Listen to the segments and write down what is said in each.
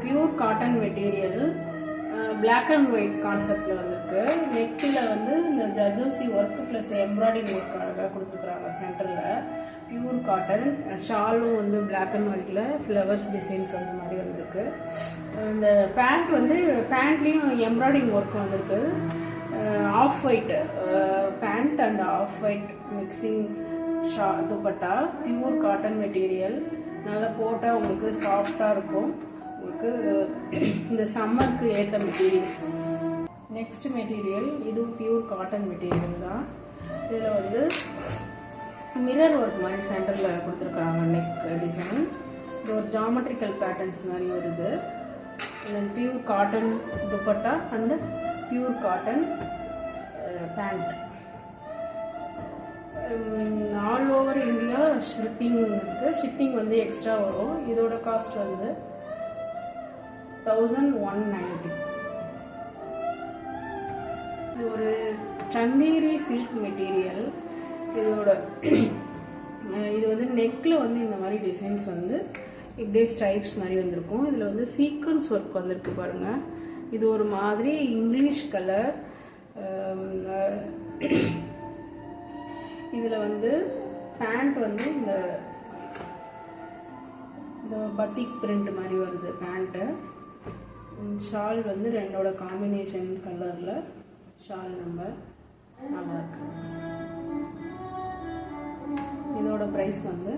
Pure cotton material, black and white கான்செப்டில் வந்துருக்கு. நெக்கில் வந்து இந்த ஜர்தோசி ஒர்க் ப்ளஸ் எம்ப்ராய்டிங் ஒர்க்காக கொடுத்துருக்குறாங்க சென்டரில். Pure cotton. ஷாலும் வந்து பிளாக் அண்ட் ஒயிட்டில் ஃப்ளவர்ஸ் டிசைன்ஸ் அந்த மாதிரி வந்திருக்கு. இந்த பேண்ட் வந்து பேண்ட்லேயும் எம்ப்ராய்டிங் ஒர்க் வந்திருக்கு. Off white pant and off white mixing dupatta. Pure cotton material. நல்லா போட்டால் உங்களுக்கு சாஃப்டாக இருக்கும். உங்களுக்கு இந்த சம்மருக்கு ஏற்ற மெட்டீரியல். நெக்ஸ்ட் மெட்டீரியல் இதுவும் பியூர் காட்டன் மெட்டீரியல் தான். இதில் வந்து மிரர் ஒர்க் மாதிரி சென்டரில் கொடுத்துருக்காங்க. நெக் டிசைன் இது ஒரு ஜாமெட்ரிக்கல் பேட்டர்ன்ஸ் மாதிரி வருது. Then pure cotton dupatta and pure cotton pant. All over India shipping இருக்குது. ஷிப்பிங் வந்து எக்ஸ்ட்ரா வரும். இதோட காஸ்ட் வந்து 1190. இது ஒரு சந்தேரி சில்க் மெட்டீரியல். இதோட இது வந்து நெக்கில் வந்து இந்த மாதிரி டிசைன்ஸ் வந்து இப்படியே ஸ்ட்ரைப்ஸ் மாதிரி வந்திருக்கும். இதில் வந்து சீக்வன்ஸ் ஒர்க் வந்திருக்கு பாருங்கள். இது ஒரு மாதிரி இங்கிலீஷ் கலர். இதில் வந்து பேண்ட் வந்து இந்த பத்திக் பிரிண்ட் மாதிரி வருது பேண்ட்டு. ஷால் வந்து ரெண்டோட காம்பினேஷன் கலரில் ஷால் நம்பர் நல்லாயிருக்கு. இதோட ப்ரைஸ் வந்து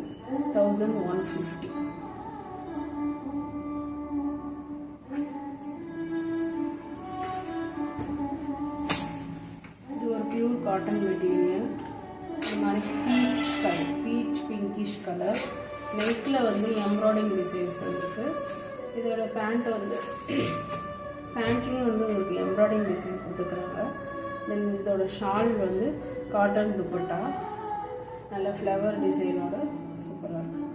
1150. இது ஒரு பியூர் காட்டன் மெட்டீரியல். இந்த மாதிரி பீச் பிங்கிஷ் கலர். நெக்கில் வந்து எம்ப்ராய்டிங் டிசைன்ஸ் வந்துருக்கு. இதோட பேண்ட் வந்து பேண்ட்லேயும் வந்து உங்களுக்கு எம்ப்ராய்டிங் டிசைன் கொடுத்துருக்குறாங்க. தென் இதோட ஷால் வந்து காட்டன் துப்பட்டா நல்ல ஃப்ளவர் டிசைனோட சூப்பராக இருக்குது.